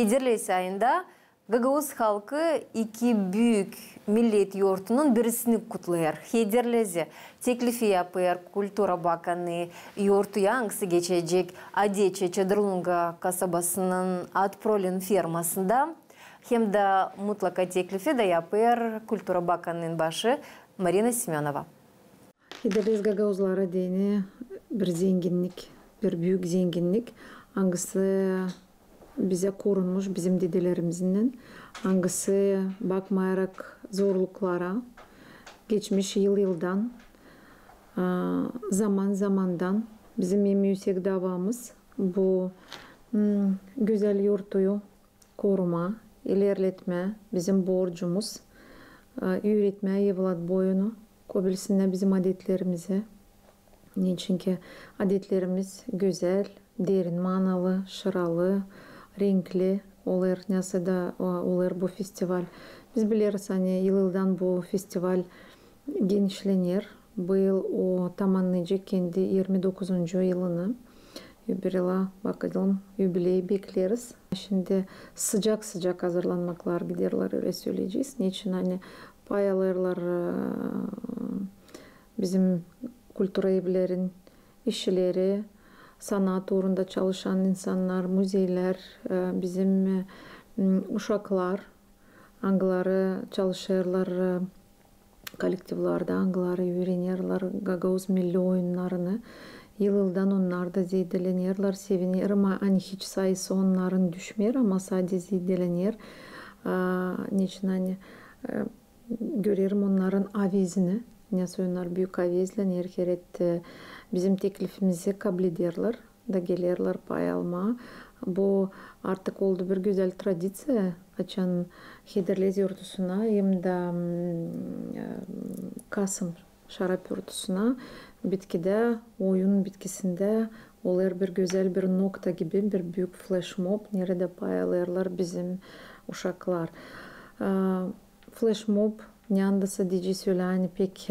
Хедерлес айында Гагаuz halkı iki büyük millet yurtunun birisini kutlayar. Hederlezi teklifi yapar Kultura Bakanı yurtu yangısı geçecek Adeçe Çadırlunga kasabasının Atprolin firmasında. Hem de mutlaka teklifi de yapar Kultura Bakanı'nın başı Marina Semyonova. Hederlez Gagauzlara deni bir zenginlik, bir büyük zenginlik. Hangisi bize korunmuş bizim dedelerimizden, hangisi bakmayarak zorluklara, geçmiş yıldan, zamandan bizim en yüksek davamız bu güzel yurtuyu koruma, ilerletme bizim borcumuz, öğretme evlat boyunu, kobilsinler bizim adetlerimizi. Niçin ki adetlerimiz güzel, derin manalı, şıralı, renkli olur. Nasıl da olur bu festival. Biz biliriz hani yıldan bu festival genişlenir. Bu yıl o tamamlayacak kendi 29. yılını. Юбилейла bakalım юбилей bekleriz. Şimdi sıcak hazırlanmaklar giderler öyle söyleyeceğiz. Niçin hani payalarlar bizim kültür evlerin işçileri, sanat uğrunda çalışan insanlar, müzeler, bizim uşaklar, hangileri çalışırlar kolektivlerde, hangileri öğrenirler Gagauz milli oyunlarını. Yıldan onlar da zedelenirler, sevinir ama hani hiç sayısı onların düşmer ama sadece zedelenir. Niçin hani görürüm onların avizini. Nasıl onlar büyük avizlenir keret bizim teklifimizi kabul ederler da gelirler pay alma. Bu artık oldu bir güzel tradisiya. Açan Hederlez yurtusuna hem de Kasım şarap yurtusuna bitkide, oyun bitkisinde olur bir güzel bir nokta gibi bir büyük flash mob. Nerede pay alırlar bizim uşaklar. Flash mob Nyanda sadece söyle hani pek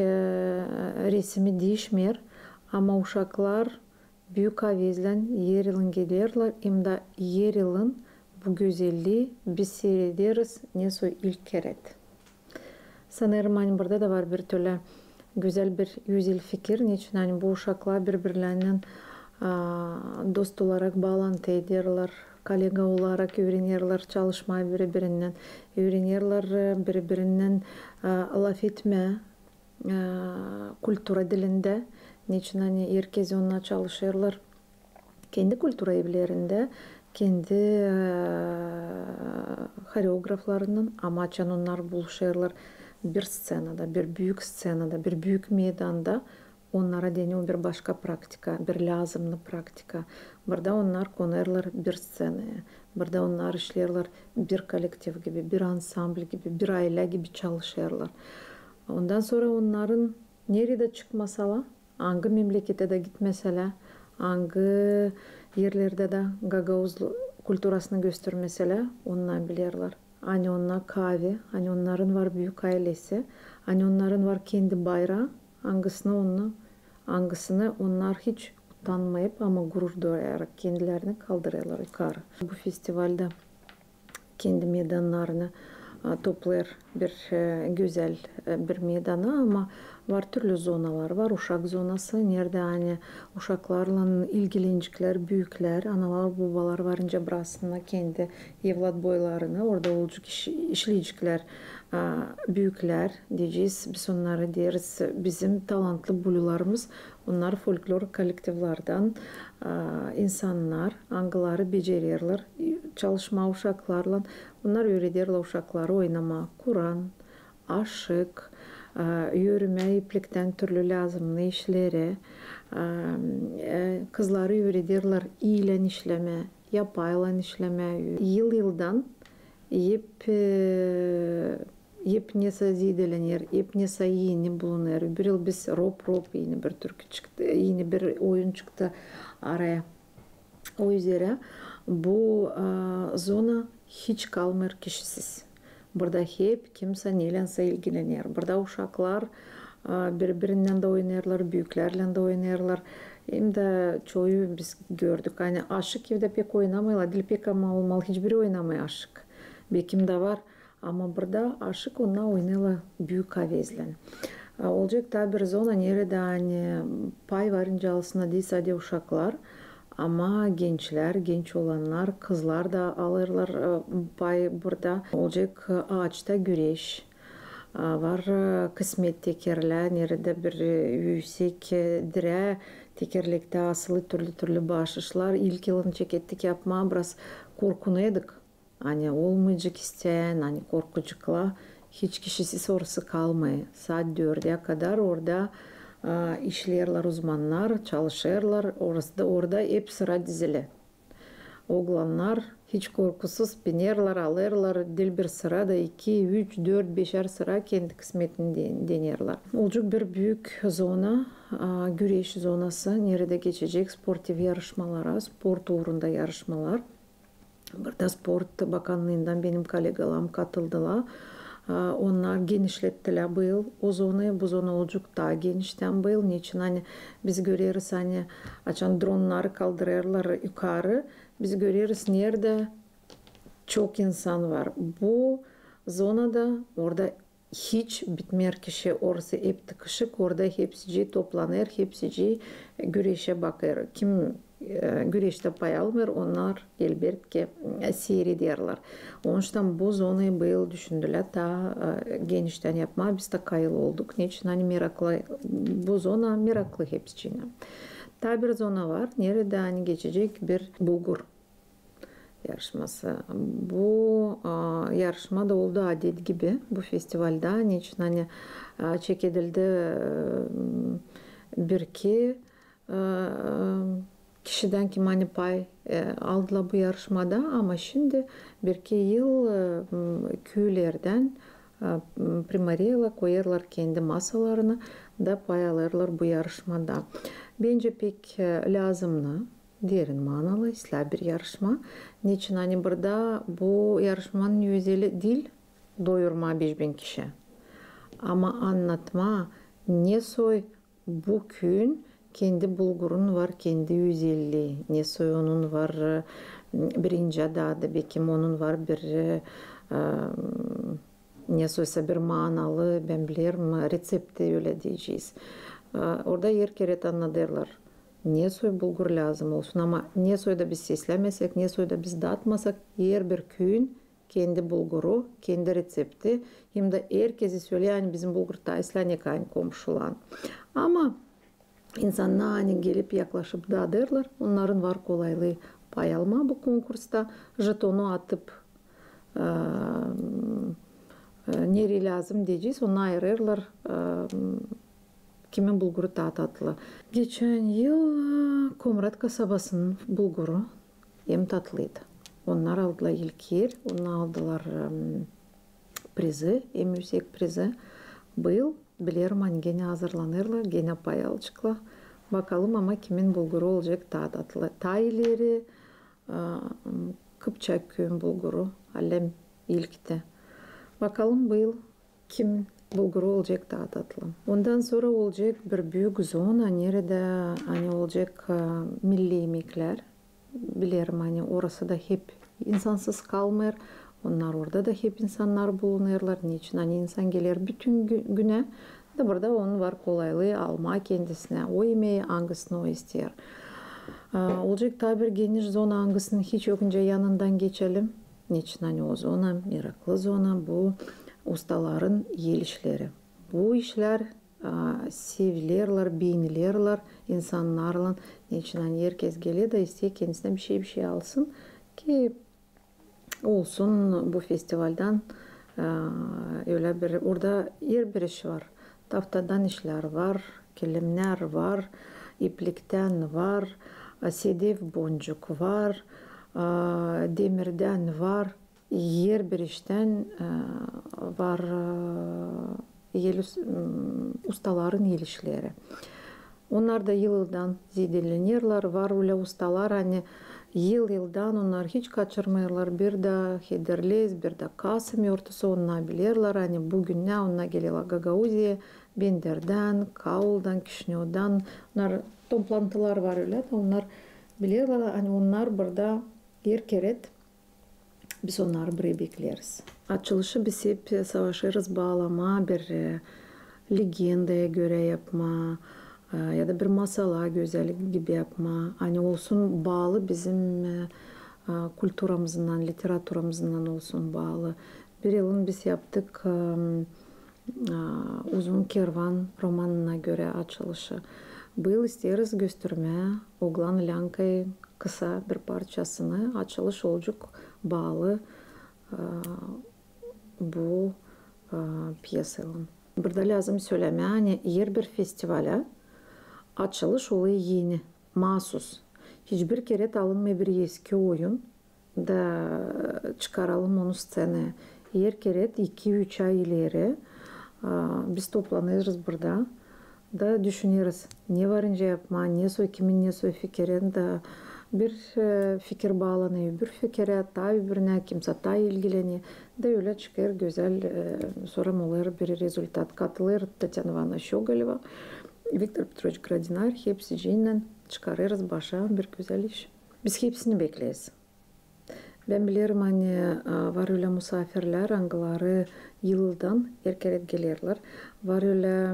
resmi değişmiyor ama uşaklar büyük avizlen yer yılın gelirler hem de yer yılın bu güzelliği biz seyrederiz nasıl ilk kere. Sanırım hani burada da var bir türlü güzel bir güzel fikir. Niçin hani bu uşaklar birbirlerinden dost olarak bağlantı ederler. Kolega olarak öğrenirler çalışmayı birbirinden, öğrenirler birbirinden laf etme kültüre dilinde. Niçin hani herkes onunla çalışırlar. Kendi kültür evlerinde, kendi koreograflarının amaçan onlar buluşurlar bir scenada, bir büyük scenada, bir büyük meydanda. Onlara deniyor bir başka praktika, bir lazımlı praktika. Burada onlar konarlar bir scenaya. Burada onlar işlerler bir kolektif gibi, bir ansambl gibi, bir aile gibi çalışırlar. Ondan sonra onların nerede çıkmasalar, hangi memlekete de gitmeseler, hangi yerlerde de Gagauz kültürasını göstermeseler, onlar bilirler. Hani onlar kahve, hani onların var büyük ailesi, hani onların var kendi bayrağı. Hangisini onlar hiç utanmayıp ama gurur duyarak kendilerini kaldırıyorlar yukarı. Bu festivalde kendi meydanlarını toplar bir güzel bir meydana ama var türlü zonalar var. Uşak zonası nerede hani uşaklarla ilgilenecekler büyükler, analar babalar varınca burasına kendi evlat boylarını orada olacak işleyecekler büyükler diyeceğiz. Biz onlara deriz bizim talantlı bulularımız onlar folklor kolektivlerden insanlar hangileri becerirler çalışma uşaklarla onlar öğretirler uşakları oynama, Kur'an, aşık, yürüme, iplikten türlü lazımlı işleri, kızları öğretirler iyilen işleme, yapayla işleme, yıldan yep nese zidelenir, yep nese yeni bulunur. Bir yıl biz rop yeni bir türkü çıktı, yeni bir oyun çıktı araya. O üzere bu zona hiç kalmır kişisiz. Burada hep kimse neyle ilgilenir. Burada uşaklar birbirinden de oynarlar, büyüklerle de oynarlar. Hem de çoğu biz gördük. Hani aşık evde pek oynamayla, dil pek ama olmalı hiçbiri oynamay aşık. Bekimde var ama burada aşık onunla oynayla büyük avezlen. Olacak da bir zona nerede hani pay varınca alsına değil sadece uşaklar. Ama gençler, genç olanlar, kızlar da alırlar pay burada. Olacak ağaçta güreş. Var kısmet tekerler, nerede bir yüksek dire tekerlekte asılı türlü başışlar. İlk yılın çekettik yapma biraz korkunuyorduk. Hani olmayacak isteyen, hani korkucukla hiç kişisi sorusu kalmıyor. Saat 4'e kadar orada işlerler uzmanlar, çalışırlar. Orada hep sıra dizili. Oğlanlar hiç korkusuz binerler, alırlar. Dil bir sırada 2, 3, 4, 5'er sıra kendi kısmetini denerler. Olacak bir büyük zona, güreş zonası. Nerede geçecek sportif yarışmalara, sport uğrunda yarışmalar. Burada Sport Bakanlığı'ndan benim kolegalarım katıldılar. Onlar genişlettiler bu yıl o zonayı. Bu zona olacak daha genişten bu yıl. Niçin hani biz görüyoruz hani açan dronları kaldırırlar yukarı. Biz görüyoruz nerede çok insan var. Bu zonada orada hiç bitmeyen kişi orası hep tıkışık. Orada hepsi toplanır, hepsi güreşe bakar. Kim güreşte pay almıyor, onlar elbette seyrederler. Onun için bu zonayı bu yıl düşündüler. Daha genişten yapma. Biz de kayıl olduk. Niçin hani meraklı, bu zona meraklı hepsi. Daha bir zona var. Nerede hani geçecek bir bulgur yarışması. Bu yarışma da oldu adet gibi bu festivalde. Niçin hani çekildi bir iki kişiden kim hani pay aldılar bu yarışmada ama şimdi bir iki yıl köylerden primariyala koyarlar kendi masalarını da pay alırlar bu yarışmada. Bence pek lazımlı. Derin manalı isla bir yarışma. Niçin hani burada bu yarışmanın yüzeli dil doyurma 5000 kişi. Ama anlatma ne soy bu köyün kendi bulgurun var, kendi 150. Ne soy onun var birinci adı, belki onun var bir ne soysa bir manalı ben bilirim resepti öyle diyeceğiz. Orada yer kere anladılar. Ne soy bulgur lazım olsun ama ne soyda biz seslemesek, ne soyda biz dağıtmasak yer bir köyün kendi bulguru, kendi resepti. Hem de herkesi söylüyor yani bizim bulgur taysla ne kayın komşulan. Ama insanlar hani gelip yaklaşıp dağıtırlar. Onların var kolaylığı pay alma bu konkursta. Jetonu atıp nereye lazım diyeceğiz. Onu ayırırlar. Kimin bulguru daha tatlı. Geçen yıl Komrat kasabasının bulguru hem tatlıydı. Onlar aldılar ilk yer. Onlar aldılar prizi, hem yüksek prizi. Bu yıl bilirim hani gene hazırlanırlar, gene pay alacaklar. Bakalım ama kimin bulguru olacak daha tatlı. Ta ileri Kıpçak köyün bulguru. Alem ilkti. Bakalım bu yıl kim bulguru olacak daha tatlı. Ondan sonra olacak bir büyük zona nerede hani olacak milli yemekler. Bilirim hani orası da hep insansız kalmıyor. Onlar orada da hep insanlar bulunurlar. Niçin hani insan gelir bütün güne da burada onun var kolaylığı alma kendisine. O yemeği hangisini o ister. Olacak tabi bir geniş zona hangisini hiç yokunca yanından geçelim. Niçin hani o zona meraklı zona bu ustaların el işleri. Bu işler sevilirler, beğenilirler insanlarla. Niçin hani herkes geliyor da istiyor kendisine bir şey alsın ki olsun bu festivalden öyle bir orada yer bir iş var. Taftadan işler var, kilimler var, iplikten var, sedef boncuk var, demirden var. Yer bir işten var ustaların el işleri. Onlar da yıldan zedelenirler. Var öyle ustalar hani yıldan onlar hiç kaçırmıyorlar. Bir de Hederlez, bir de Kasım yurtusu onlar bilirler. Hani bugün ne onlar geliyorlar Gagauzi'ye Bender'den, Kaul'dan, Kişinev'dan, onlar toplantılar var öyle. Onlar biliyorlar, hani onlar burada yer keret, biz onları buraya bekleriz. Açılışı biz hep savaşırız bağlama, bir legendaya göre yapma, ya da bir masala güzellik gibi yapma. Hani olsun bağlı bizim kültürümüzden, literatürümüzden olsun bağlı. Bir yılın biz yaptık Uzun Kervan romanına göre açılışı. Bu yıl isteriz göstermeye Oğlan Lankay kısa bir parçasını açılış olacak bağlı bu piyasanın. Burada lazım söylemeye hani yer bir festivale açılış olayı yeni, mahsus. Hiçbir kere alınmaya bir eski oyun da çıkaralım onu sceneye. Yer kere 2-3 ay ileri biz toplanırız burada da düşünürüz. Ne varınca yapma, ne soy kimin ne soy fikrin da bir fikir bağlanıyor. Bir fikre tabi birine kimse ta ilgileniyor. Da öyle çıkar güzel sonra olur bir rezultat. Katılır Tatyana Ivановna Şogaleva, Viktor Petrovich Gradinar hepsiyle çıkarırız başa bir güzel iş. Biz hepsini bekleyiz. Ben bilirim hani var öyle misafirler, angaları yıldan erkeret gelirler. Var öyle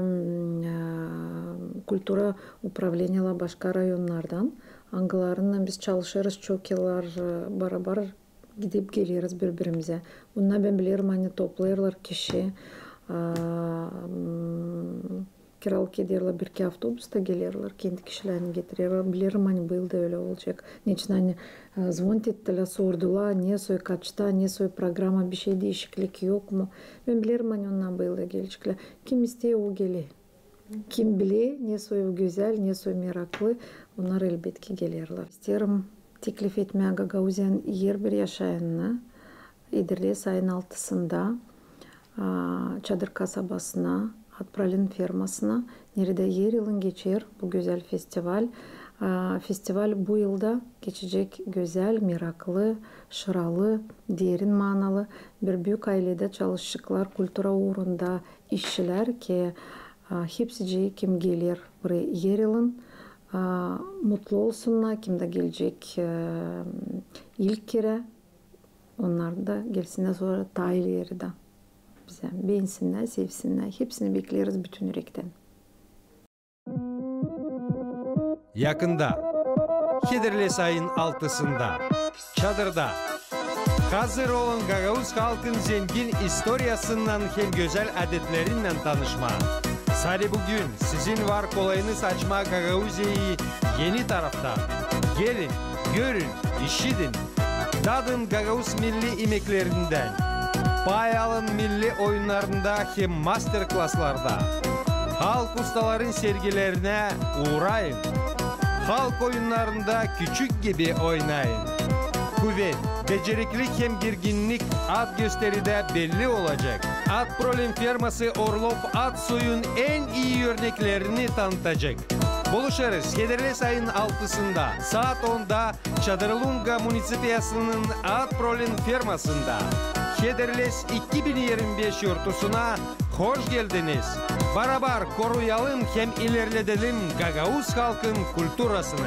kültüra upravlenyalar başka rayonlardan. Angalarından biz çalışırız çok yıllar beraber gidip geliriz birbirimize. Bunlar ben bilirim hani toplayırlar kişi. Kiralık ederler bir iki avtobusta gelirler. Kendi kişilerini getirirler. Bilirim hani bu yılda öyle olacak. Niçin hani zvont ettiler, sordular. Ne soy kaçta, ne soy programa bir şey değişiklik yok mu? Ben bilirim hani ondan bu yılda gelecekler. Kim istiyor o geliyor. Kim bilir ne soy güzel, ne soy meraklı. Onlar elbette gelirler. İsterim teklif etmeye Gagauzyan yer bir yaşayanına. İdris ayın 6'sında Çadır kasabasına Atpralin firmasına nerede yer yılın geçer bu güzel festival. Festival bu yılda geçecek güzel, meraklı, şıralı, derin manalı bir büyük ailede çalışacaklar, kültüra uğrunda işçiler ki hepsi kim gelir buraya yer yılın mutlu olsunlar, kim de gelecek ilk kere onlar da gelsinler sonra dahil yeri de. Bize beğensinler, sevsinler. Hepsini bekleriz bütün yürekten. Yakında, Hederles ayın 6'sında, Çadır'da, hazır olun Gagavuz halkın zengin historiasından hem güzel adetlerinden tanışma. Sadece bugün sizin var kolayınız açma Gagavuzya'yı yeni tarafta. Gelin, görün, işidin, tadın Gagavuz milli yemeklerinden. Pay alın milli oyunlarında hem master klaslarda. Halk ustaların sergilerine uğrayın. Halk oyunlarında küçük gibi oynayın. Kuvvet, beceriklik hem girginlik at gösteride belli olacak. Atprolin firması Orlov at soyun en iyi örneklerini tanıtacak. Buluşarız Hederles ayın 6'sında saat 10'da Çadırlunga Munisipiyası'nın Atprolin firmasında. Hederles 2025 yurtusuna hoş geldiniz. Beraber koruyalım hem ilerletelim Gagavuz halkın kültürasını.